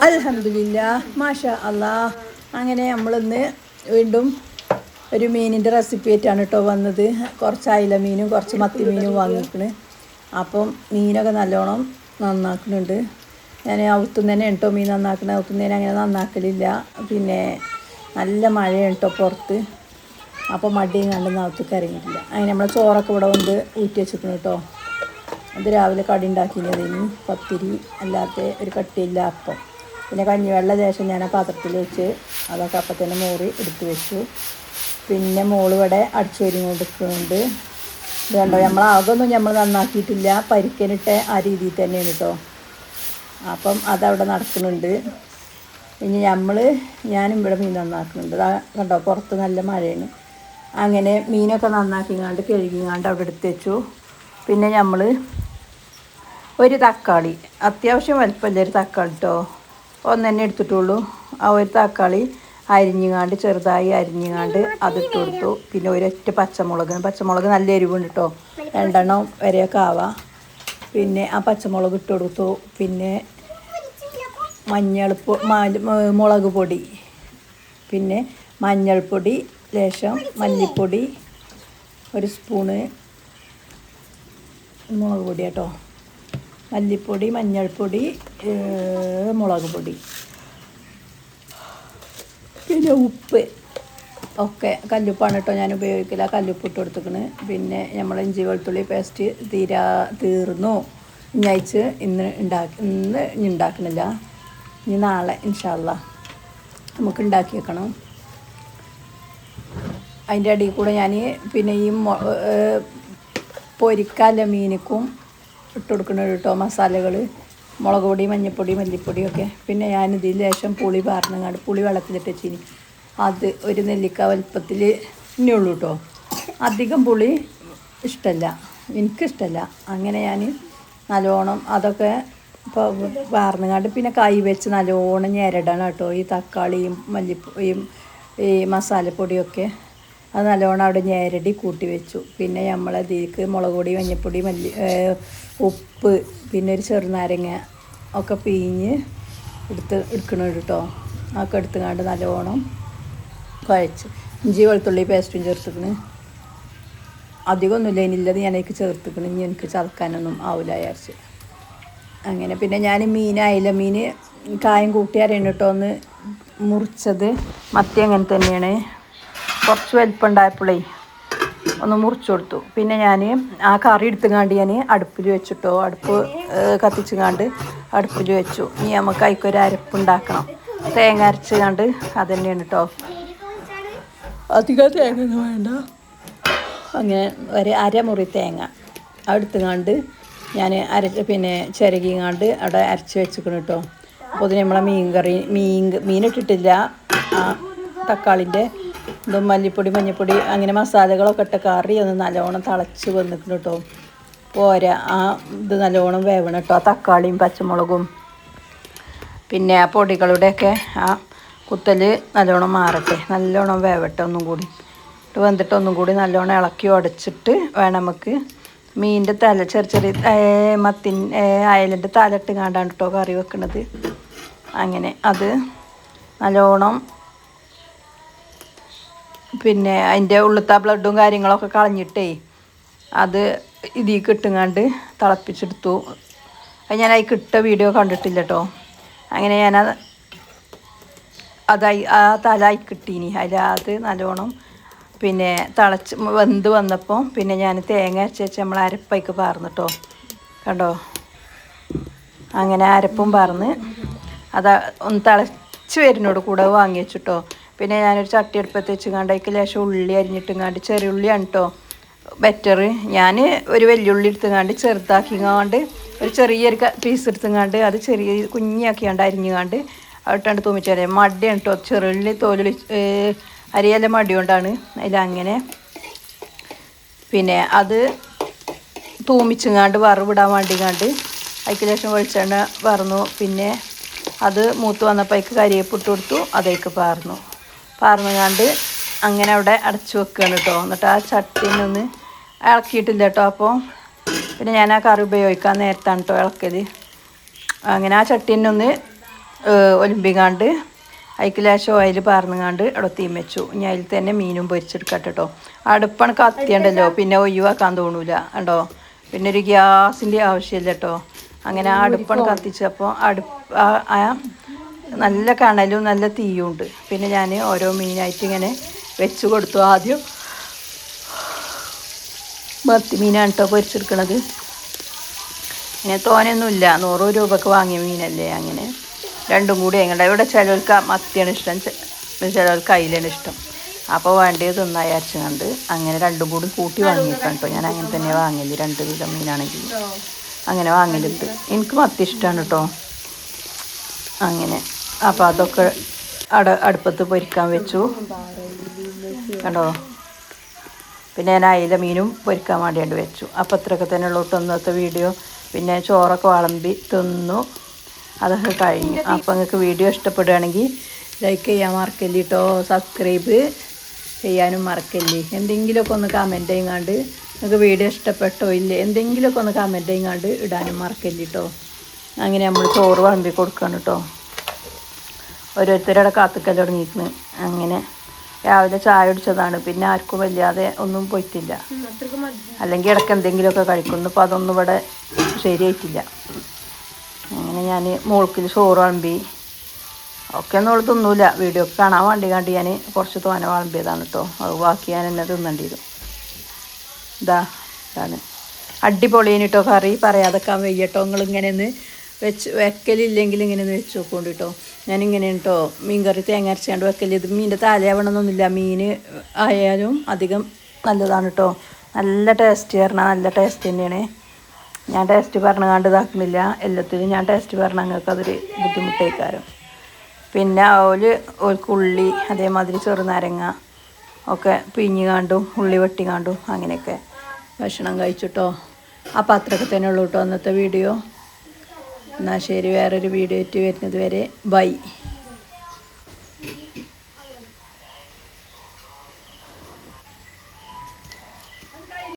അൽഹംദുലില്ലാ മാഷാ അല്ലാ. അങ്ങനെ നമ്മളിന്ന് വീണ്ടും ഒരു മീനിൻ്റെ റെസിപ്പി ആയിട്ടാണ് കേട്ടോ വന്നത്. കുറച്ച് അയില മീനും കുറച്ച് മത്തി മീനും വാങ്ങിക്കണ്. അപ്പം മീനൊക്കെ നല്ലോണം നന്നാക്കുന്നുണ്ട്. ഞാൻ ഔത്തുനിന്ന് തന്നെ കേട്ടോ മീൻ നന്നാക്കുന്നത്. ഔത്തുനിന്ന് അങ്ങനെ നന്നാക്കലില്ല. പിന്നെ നല്ല മഴയാണ് കേട്ടോ പുറത്ത്. അപ്പോൾ മടിയും കണ്ടെന്ന് ഔത്തേക്ക് ഇറങ്ങിയിട്ടില്ല. അങ്ങനെ നമ്മൾ ചോറൊക്കെ ഇവിടെ കൊണ്ട് ഊറ്റി വെച്ചിരിക്കുന്നു കേട്ടോ. അത് രാവിലെ കടി ഉണ്ടാക്കിയതിന് പത്തിരി അല്ലാത്ത ഒരു കട്ടിയില്ല അപ്പം. പിന്നെ കഞ്ഞിവെള്ള ശേഷം ഞാൻ ആ പാത്രത്തിൽ വെച്ച് അതൊക്കെ അപ്പം തന്നെ മോറി എടുത്ത് വെച്ചു. പിന്നെ മോള് ഇവിടെ അടിച്ചു വരി കൊടുക്കുന്നുണ്ട്. ഇത് കണ്ടോ, നമ്മളാകൊന്നും നമ്മൾ നന്നാക്കിയിട്ടില്ല. പരിക്കനിട്ട ആ രീതിയിൽ തന്നെയാണ് കേട്ടോ. അപ്പം അതവിടെ നടക്കുന്നുണ്ട്. ഇനി ഞാനും ഇവിടെ മീൻ നന്നാക്കുന്നുണ്ട്. കണ്ടോ പുറത്ത് നല്ല മഴയാണ്. അങ്ങനെ മീനൊക്കെ നന്നാക്കിങ്ങാണ്ട് കഴുകിങ്ങാണ്ട് അവിടെ എടുത്ത് വെച്ചു. പിന്നെ നമ്മൾ ഒരു തക്കാളി, അത്യാവശ്യം വലിപ്പമില്ല ഒരു തക്കാളി കേട്ടോ, ഒന്ന് തന്നെ എടുത്തിട്ടുള്ളൂ. ആ ഒരു തക്കാളി അരിഞ്ഞുങ്ങാണ്ട് ചെറുതായി അരിഞ്ഞുങ്ങാണ്ട് അതിട്ട് കൊടുത്തു. പിന്നെ ഒരൊറ്റ പച്ചമുളക് നല്ല എരിവുണ്ട് കേട്ടോ, 2 എണ്ണം വരെയൊക്കെ ആവാം. പിന്നെ ആ പച്ചമുളക് ഇട്ട് കൊടുത്തു. പിന്നെ മുളക് പൊടി, പിന്നെ മഞ്ഞൾപ്പൊടി, ലേശം മല്ലിപ്പൊടി, 1 സ്പൂണ് മുളക് പൊടി കേട്ടോ, മല്ലിപ്പൊടി, മഞ്ഞൾപ്പൊടി, മുളക് പൊടി, പിന്നെ ഉപ്പ് ഒക്കെ കല്ലുപ്പാണ് കേട്ടോ ഞാൻ ഉപയോഗിക്കില്ല. കല്ലുപ്പ് ഇട്ട് കൊടുത്തിക്കണ്. പിന്നെ നമ്മൾ ഇഞ്ചി വെളുത്തുള്ളി പേസ്റ്റ് തീർന്നു. ഇന്ന് ഉണ്ടാക്കണില്ല. ഇനി നാളെ ഇൻഷാ അല്ലാ നമുക്ക് ഉണ്ടാക്കി വെക്കണം. അതിൻ്റെ അടിയിൽ കൂടെ ഞാൻ പിന്നെ ഈ പൊരിക്കാല മീനിക്കും ഇട്ട് കൊടുക്കണം കേട്ടോ മസാലകൾ, മുളക് പൊടി, മഞ്ഞൾപ്പൊടി, മല്ലിപ്പൊടിയൊക്കെ. പിന്നെ ഞാനിതിൽ ലേശം പുളി പാർന്നങ്ങാണ്ട് പുളി വെള്ളത്തിലിട്ട് വെച്ചിനി. അത് ഒരു നെല്ലിക്ക വലുപ്പത്തിൽ ഇനിയുള്ളൂ കേട്ടോ. അധികം പുളി ഇഷ്ടമല്ല, എനിക്കിഷ്ടമല്ല. അങ്ങനെ ഞാൻ നല്ലോണം അതൊക്കെ ഇപ്പോൾ പാർന്നങ്ങാണ്ട് പിന്നെ കൈ വെച്ച് നല്ലോണം ഞെരടണം കേട്ടോ. ഈ തക്കാളിയും മല്ലിപ്പൊടിയും ഈ മസാലപ്പൊടിയൊക്കെ അത് നല്ലോണം അവിടെ ഞെരടി കൂട്ടി വെച്ചു. പിന്നെ നമ്മളതിലേക്ക് മുളക് പൊടി, മഞ്ഞൾപ്പൊടി, ഉപ്പ്, പിന്നെ ഒരു ചെറുനാരങ്ങ ഒക്കെ പിഴിഞ്ഞ് എടുക്കണം കേട്ടോ. അതൊക്കെ എടുത്തുകൊണ്ട് നല്ലോണം കുഴച്ച് ഇഞ്ചി വെളുത്തുള്ളി പേസ്റ്റും ചേർത്തിക്കണ്. അധികമൊന്നുമില്ല, ഇനിയുള്ളത് ഞാനേക്ക് ചേർത്തിക്കണം. ഇനി എനിക്ക് ചതക്കാനൊന്നും ആവില്ല വിചാരിച്ച്. അങ്ങനെ പിന്നെ ഞാൻ അയില മീൻ കായം കൂട്ടിയാരാണ് കേട്ടോ ഒന്ന് മുറിച്ചത്. മത്തി അങ്ങനെ തന്നെയാണ്, കുറച്ച് വലിപ്പമുണ്ടായപ്പോഴേ ഒന്ന് മുറിച്ച് കൊടുത്തു. പിന്നെ ഞാൻ ആ കറി എടുത്തുകൊണ്ട് ഞാൻ അടുപ്പിൽ വെച്ചിട്ടോ, അടുപ്പ് കത്തിച്ചുകൊണ്ട് അടുപ്പിൽ വെച്ചു. ഇനി നമുക്ക് അതിക്കൊരു അരപ്പുണ്ടാക്കണം. തേങ്ങ അരച്ചുകൊണ്ട് അത് തന്നെയാണ് കേട്ടോ. അധികം തേങ്ങ ഒന്നും വേണ്ട. അങ്ങനെ ഒരു അരമുറി തേങ്ങ എടുത്തുകൊണ്ട് ഞാൻ പിന്നെ ചിരകിങ്ങാണ്ട് അവിടെ അരച്ച് വെച്ചിക്കണം കേട്ടോ. അപ്പോൾ അതിന് നമ്മളെ മീനിട്ടിട്ടില്ല. ആ തക്കാളിൻ്റെ ഇതും മല്ലിപ്പൊടി, മഞ്ഞൾപ്പൊടി അങ്ങനെ മസാലകളൊക്കെ ഇട്ട കറി ഒന്ന് നല്ലോണം തിളച്ച് വന്നിക്കണം കേട്ടോ. പോരാ ആ ഇത് നല്ലോണം വേവണം കേട്ടോ. ആ തക്കാളിയും പച്ചമുളകും പിന്നെ ആ പൊടികളുടെയൊക്കെ ആ കുത്തൽ നല്ലോണം മാറട്ടെ, നല്ലോണം വേവട്ടെ ഒന്നും കൂടി. വെന്തിട്ട് ഒന്നും കൂടി നല്ലോണം ഇളക്കി ഉടച്ചിട്ട് വേണം നമുക്ക് മീനിൻ്റെ തല ചെറിയ അയലിൻ്റെ തല ഇട്ടുകൊണ്ടാണ് കേട്ടോ കറി വെക്കണത്. അങ്ങനെ അത് നല്ലോണം പിന്നെ അതിൻ്റെ ഉള്ളിലത്തെ ബ്ലഡും കാര്യങ്ങളൊക്കെ കളഞ്ഞിട്ടേ അത് ഇതിലേക്ക് ഇട്ടുകൊണ്ട് തിളപ്പിച്ചെടുത്തു. അത് ഞാൻ അതിൽ ഇട്ട വീഡിയോ കണ്ടിട്ടില്ല കേട്ടോ. അങ്ങനെ ആ തല കിട്ടീനി അതിലത് നല്ലോണം പിന്നെ വെന്ത് വന്നപ്പോൾ പിന്നെ ഞാൻ തേങ്ങ അരച്ച് നമ്മൾ അരപ്പയ്ക്ക് പാർന്നു കേട്ടോ. കണ്ടോ, അങ്ങനെ അരപ്പും പാർന്ന് അത് ഒന്ന് തിളച്ച് വരുന്നോട് കൂടെ വാങ്ങി വെച്ചിട്ടോ. പിന്നെ ഞാനൊരു ചട്ടി അടുപ്പത്ത് വെച്ചുകൊണ്ട് അതിലേക്ക് ലേശം ഉള്ളി അരിഞ്ഞിട്ടുങ്ങാണ്ട്, ചെറിയ ഉള്ളിയാണ് കേട്ടോ ബെറ്റർ. ഞാൻ ഒരു വെല്ലുള്ളി എടുത്തുങ്ങാണ്ട് ചെറുതാക്കിങ്ങാണ്ട് ഒരു ചെറിയൊരു പീസ് എടുത്തുങ്ങാണ്ട് അത് ചെറിയ കുഞ്ഞാക്കിയാണ്ട് അരിഞ്ഞുകൊണ്ട് അതിട്ടാണ്ട് തൂമിച്ചാൽ മടിയാണ് കേട്ടോ. ചെറുള്ളി തോലി അരിയല്ല മടി കൊണ്ടാണ് അതിലങ്ങനെ. പിന്നെ അത് തൂമിച്ചുങ്ങാണ്ട് വറവിടാൻ വേണ്ടിങ്ങാണ്ട് അതിലേക്ക് ലേശം വെളിച്ചെണ്ണ വറന്നു. പിന്നെ അത് മൂത്ത് വന്നപ്പോൾ അതിലേക്ക് കരിവേപ്പിട്ട് കൊടുത്തു. അതേക്ക് പാർന്നുങ്ങാണ്ട് അങ്ങനെ അവിടെ അടച്ചു വെക്കുകയാണ് കേട്ടോ. എന്നിട്ട് ആ ചട്ടീനൊന്ന് ഇളക്കിയിട്ടില്ല കേട്ടോ. അപ്പോൾ പിന്നെ ഞാൻ ആ കറി ഉപയോഗിക്കാൻ നേരത്താണ് കേട്ടോ ഇളക്കൽ. അങ്ങനെ ആ ചട്ടീനൊന്ന് ഒലിമ്പിങ്ങാണ്ട് അതിൽ ലേശം ഓയിൽ പാർന്നുങ്ങാണ്ട് അവിടെ തീം വെച്ചു. ഇനി അതിൽ തന്നെ മീനും പൊരിച്ചെടുക്കട്ടെ കേട്ടോ. അടുപ്പാണ് കത്തിയുണ്ടല്ലോ, പിന്നെ ഒഴിവാക്കാൻ തോന്നൂല കണ്ടോ. പിന്നെ ഒരു ഗ്യാസിൻ്റെ ആവശ്യമില്ല കേട്ടോ. അങ്ങനെ ആ അടുപ്പാണ് കത്തിച്ചപ്പോൾ നല്ല കണലും നല്ല തീയും ഉണ്ട്. പിന്നെ ഞാൻ ഓരോ മീനായിട്ട് ഇങ്ങനെ വെച്ച് കൊടുത്തു. ആദ്യം മത്തി മീനാണ് കേട്ടോ പൊരിച്ചെടുക്കണത്. ഇങ്ങനെ തോനെയൊന്നുമില്ല, 100 രൂപക്ക് വാങ്ങിയ മീനല്ലേ. അങ്ങനെ രണ്ടും കൂടി എങ്ങനെ ഇവിടെ ചിലർക്ക് മത്തിയാണ് ഇഷ്ടം, ചിലർക്ക് അയിലാണ് ഇഷ്ടം. അപ്പോൾ വേണ്ടത് തിന്നായി അരച്ചുകൊണ്ട് അങ്ങനെ രണ്ടും കൂടി കൂട്ടി വാങ്ങിയേക്കാം കേട്ടോ. ഞാൻ അങ്ങനെ തന്നെ വാങ്ങല്, 2 കിലോ മീനാണെങ്കിൽ അങ്ങനെ വാങ്ങലുണ്ട്. എനിക്ക് മത്തി ഇഷ്ടമാണ് കേട്ടോ. അങ്ങനെ അപ്പോൾ അതൊക്കെ അടുപ്പത്ത് പൊരിക്കാൻ വെച്ചു കണ്ടോ. പിന്നെ ഞാൻ അയില മീനും പൊരിക്കാൻ വേണ്ടിയിട്ട് വെച്ചു. അപ്പോൾ അത്രയൊക്കെ തന്നെ ഉള്ളൂ കേട്ടോ ഇന്നത്തെ വീഡിയോ. പിന്നെ ചോറൊക്കെ വിളമ്പി തിന്നു, അതൊക്കെ കഴിഞ്ഞു. അപ്പോൾ നിങ്ങൾക്ക് വീഡിയോ ഇഷ്ടപ്പെടുകയാണെങ്കിൽ ലൈക്ക് ചെയ്യാൻ മറക്കല്ലേ കേട്ടോ. സബ്സ്ക്രൈബ് ചെയ്യാനും മറക്കല്ലേ. എന്തെങ്കിലുമൊക്കെ ഒന്ന് കമൻറ്റ് ചെയ്യാണ്ട് നിങ്ങൾക്ക് വീഡിയോ ഇഷ്ടപ്പെട്ടോ ഇല്ലേ എന്തെങ്കിലുമൊക്കെ ഒന്ന് കമൻറ്റ് ചെയ്യാണ്ട് ഇടാനും മറക്കല്ലേ കേട്ടോ. അങ്ങനെ നമ്മൾ ചോറ് വിളമ്പി കൊടുക്കണം കേട്ടോ. ഓരോരുത്തരുടെ കാത്തുക്കൽ തുടങ്ങിയിരിക്കുന്നു. അങ്ങനെ രാവിലെ ചായ കുടിച്ചതാണ്, പിന്നെ ആർക്കും വല്ലാതെ ഒന്നും പോയിട്ടില്ല. അല്ലെങ്കിൽ ഇടയ്ക്ക് എന്തെങ്കിലുമൊക്കെ കഴിക്കുന്നു. ഇപ്പോൾ അതൊന്നും ഇവിടെ ശരിയായിട്ടില്ല. അങ്ങനെ ഞാൻ മോൾക്കിൽ ചോറ് വിളമ്പി ഒക്കെ ഒന്നും അവൾ തിന്നൂല. വീഡിയോ കാണാൻ വേണ്ടി ഞാൻ കുറച്ച് തോനെ വിളമ്പിയതാണ് കേട്ടോ. അത് ബാക്കി ഞാൻ എന്നെ തിന്നേണ്ടിയിരുന്നു. ഇതാണ് അടിപൊളിയാണ് കേട്ടോ. കറി പറയാതെക്കാൻ വയ്യട്ടോ. നിങ്ങളിങ്ങനെ ഒന്ന് വെക്കലില്ലെങ്കിൽ ഇങ്ങനെ ഒന്ന് വെച്ച് നോക്കൊണ്ട് കേട്ടോ. ഞാനിങ്ങനെ കേട്ടോ മീൻ കറി തേങ്ങ അരച്ചാണ്ട് വെക്കല്. ഇത് മീനിൻ്റെ തലയാവണമെന്നൊന്നുമില്ല, മീൻ ആയാലും അധികം നല്ലതാണ് കേട്ടോ. നല്ല ടേസ്റ്റ് പറഞ്ഞാൽ നല്ല ടേസ്റ്റ് തന്നെയാണ്. ഞാൻ ടേസ്റ്റ് പറഞ്ഞാണ്ട് ഇതാക്കുന്നില്ല, എല്ലാത്തിലും ഞാൻ ടേസ്റ്റ് പറഞ്ഞാൽ നിങ്ങൾക്ക് അതൊരു ബുദ്ധിമുട്ടേക്കാരം. പിന്നെ ഓൾക്ക് ഉള്ളി അതേമാതിരി ചെറുനാരങ്ങ ഒക്കെ പിഴിഞ്ഞുകാണ്ടും ഉള്ളി വെട്ടിക്കാണ്ടും അങ്ങനെയൊക്കെ ഭക്ഷണം കഴിച്ചിട്ടോ. അപ്പോൾ അത്രയൊക്കെ തന്നെ ഉള്ളൂ കേട്ടോ ഇന്നത്തെ വീഡിയോ. എന്നാൽ ശരി, വേറൊരു വീഡിയോ ആയിട്ട് വരുന്നത് വരെ ബൈ.